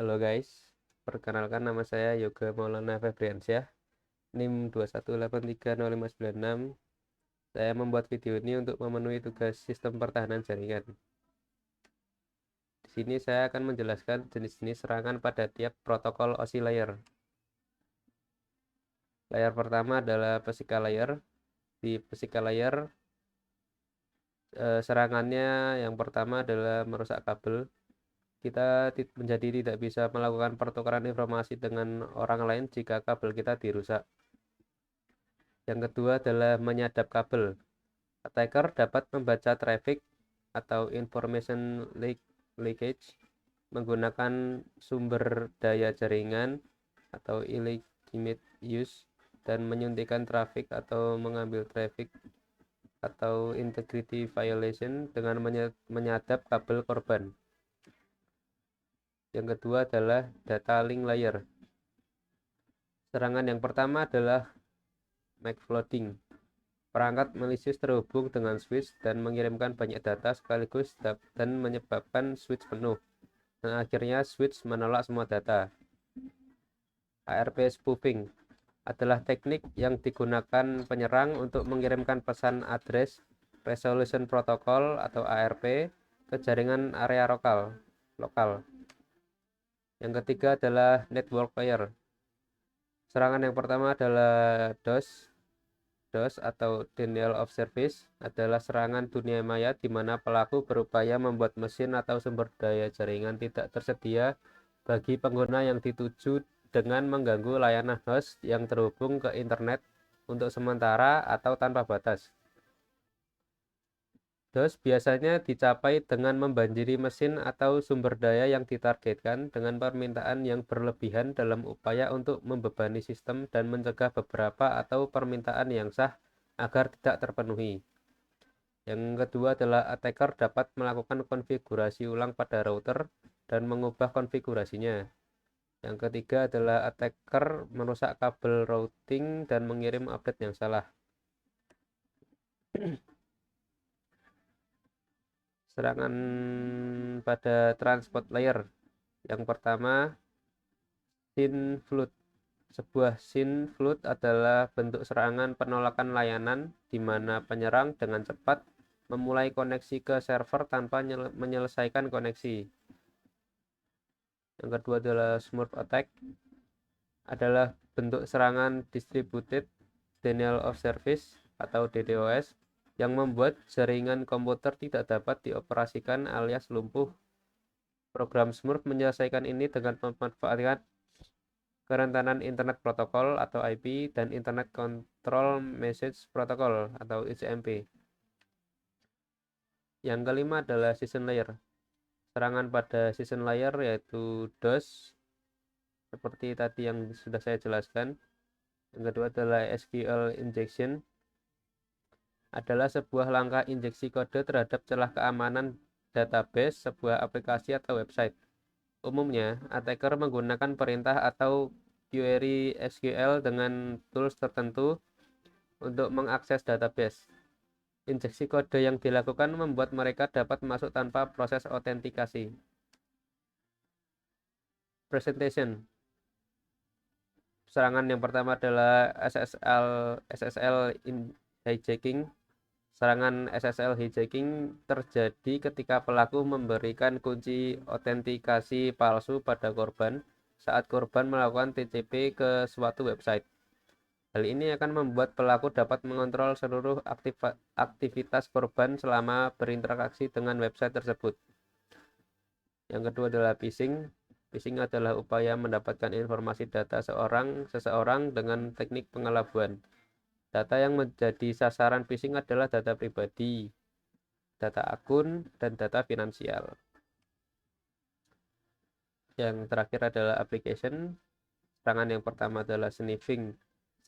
Halo guys, perkenalkan nama saya Yoga Maulana Febriansyah, NIM 2183056. Saya membuat video ini untuk memenuhi tugas sistem pertahanan jaringan. Di sini saya akan menjelaskan jenis-jenis serangan pada tiap protokol OSI layer. Layer pertama adalah physical layer. Di physical layer, serangannya yang pertama adalah merusak kabel. Kita menjadi tidak bisa melakukan pertukaran informasi dengan orang lain jika kabel kita dirusak. Yang kedua adalah menyadap kabel. Attacker dapat membaca traffic atau information leakage menggunakan sumber daya jaringan atau illegitimate use dan menyuntikkan traffic atau mengambil traffic atau integrity violation dengan menyadap kabel korban. Yang kedua adalah data link layer. Serangan yang pertama adalah McFlooding. Perangkat malicious terhubung dengan switch dan mengirimkan banyak data sekaligus dan menyebabkan switch penuh. Dan akhirnya switch menolak semua data. ARP spoofing adalah teknik yang digunakan penyerang untuk mengirimkan pesan address resolution protocol atau ARP ke jaringan area lokal. Yang ketiga adalah network layer. Serangan yang pertama adalah DOS atau Denial of Service adalah serangan dunia maya di mana pelaku berupaya membuat mesin atau sumber daya jaringan tidak tersedia bagi pengguna yang dituju dengan mengganggu layanan host yang terhubung ke internet untuk sementara atau tanpa batas. DOS biasanya dicapai dengan membanjiri mesin atau sumber daya yang ditargetkan dengan permintaan yang berlebihan dalam upaya untuk membebani sistem dan mencegah beberapa atau permintaan yang sah agar tidak terpenuhi. Yang kedua adalah attacker dapat melakukan konfigurasi ulang pada router dan mengubah konfigurasinya. Yang ketiga adalah attacker merusak kabel routing dan mengirim update yang salah. Serangan pada transport layer. Yang pertama, SYN flood. Sebuah SYN flood adalah bentuk serangan penolakan layanan di mana penyerang dengan cepat memulai koneksi ke server tanpa menyelesaikan koneksi. Yang kedua adalah Smurf attack, adalah bentuk serangan distributed denial of service atau DDoS yang membuat jaringan komputer tidak dapat dioperasikan alias lumpuh. Program Smurf menyelesaikan ini dengan memanfaatkan kerentanan Internet Protocol atau IP dan Internet Control Message Protocol atau ICMP. Yang kelima adalah Session Layer. Serangan pada Session Layer yaitu DOS seperti tadi yang sudah saya jelaskan. Yang kedua adalah SQL injection, adalah sebuah langkah injeksi kode terhadap celah keamanan database sebuah aplikasi atau website. Umumnya, attacker menggunakan perintah atau query SQL dengan tools tertentu untuk mengakses database. Injeksi kode yang dilakukan membuat mereka dapat masuk tanpa proses autentikasi. Presentation. Serangan yang pertama adalah SSL hijacking. Serangan SSL hijacking terjadi ketika pelaku memberikan kunci autentikasi palsu pada korban saat korban melakukan TCP ke suatu website. Hal ini akan membuat pelaku dapat mengontrol seluruh aktivitas korban selama berinteraksi dengan website tersebut. Yang kedua adalah phishing. Phishing adalah upaya mendapatkan informasi data seseorang dengan teknik pengelabuan. Data yang menjadi sasaran phishing adalah data pribadi, data akun, dan data finansial. Yang terakhir adalah application. Serangan yang pertama adalah sniffing.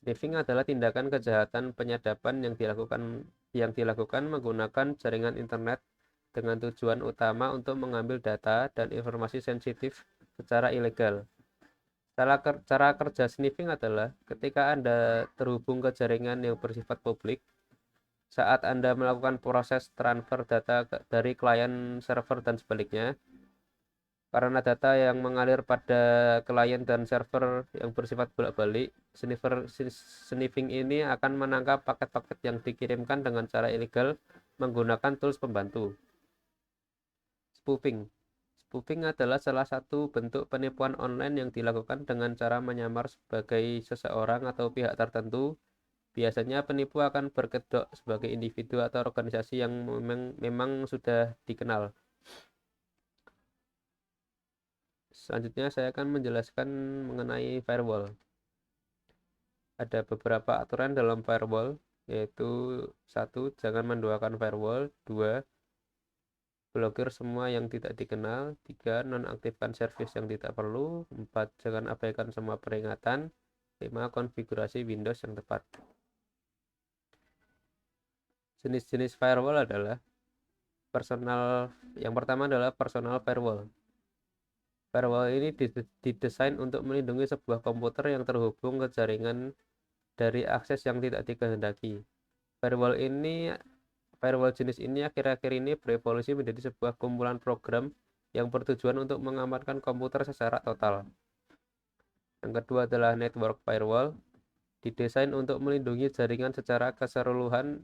Sniffing adalah tindakan kejahatan penyadapan yang dilakukan menggunakan jaringan internet dengan tujuan utama untuk mengambil data dan informasi sensitif secara ilegal. Cara kerja sniffing adalah ketika Anda terhubung ke jaringan yang bersifat publik, saat Anda melakukan proses transfer data dari klien server dan sebaliknya, Karena data yang mengalir pada klien dan server yang bersifat bolak-balik, sniffing ini akan menangkap paket-paket yang dikirimkan dengan cara ilegal menggunakan tools pembantu. Spoofing. Spoofing adalah salah satu bentuk penipuan online yang dilakukan dengan cara menyamar sebagai seseorang atau pihak tertentu. Biasanya penipu akan berkedok sebagai individu atau organisasi yang memang sudah dikenal. Selanjutnya saya akan menjelaskan mengenai firewall. Ada beberapa aturan dalam firewall, yaitu 1. Jangan mendoakan firewall. 2. Blokir semua yang tidak dikenal. 3. Nonaktifkan service yang tidak perlu. 4. Jangan abaikan semua peringatan. 5. Konfigurasi Windows yang tepat. Jenis-jenis firewall adalah yang pertama adalah personal firewall. Firewall ini didesain untuk melindungi sebuah komputer yang terhubung ke jaringan dari akses yang tidak dikehendaki. Firewall jenis ini akhir-akhir ini berevolusi menjadi sebuah kumpulan program yang bertujuan untuk mengamankan komputer secara total. Yang kedua adalah network firewall, didesain untuk melindungi jaringan secara keseluruhan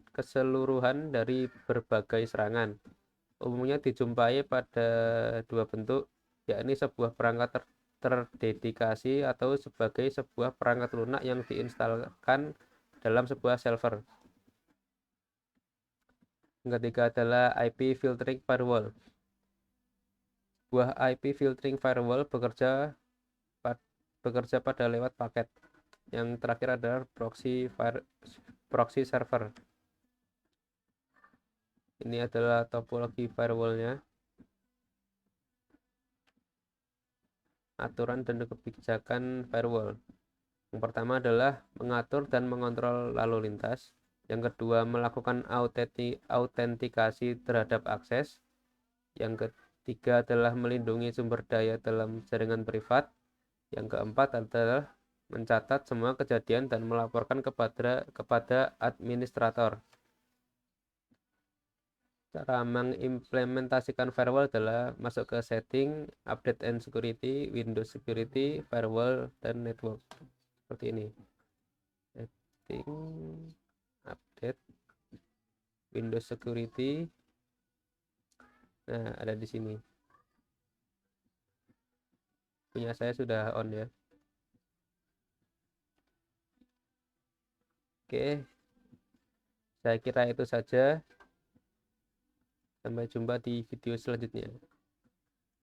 dari berbagai serangan. Umumnya dijumpai pada dua bentuk, yakni sebuah perangkat terdedikasi atau sebagai sebuah perangkat lunak yang diinstalkan dalam sebuah server. Yang ketiga adalah IP filtering firewall. Sebuah IP filtering firewall bekerja pada lewat paket. Yang terakhir adalah proxy server. Ini adalah topologi firewallnya. Aturan dan kebijakan firewall. Yang pertama adalah mengatur dan mengontrol lalu lintas. Yang kedua, melakukan autentikasi terhadap akses. Yang ketiga adalah melindungi sumber daya dalam jaringan privat. Yang keempat adalah mencatat semua kejadian dan melaporkan kepada administrator. Cara mengimplementasikan firewall adalah masuk ke setting, update and security, Windows security, firewall, dan network. Seperti ini. Setting, update, Windows security. Nah, ada di sini. Punya saya sudah on ya. Oke. Saya kira itu saja. Sampai jumpa di video selanjutnya.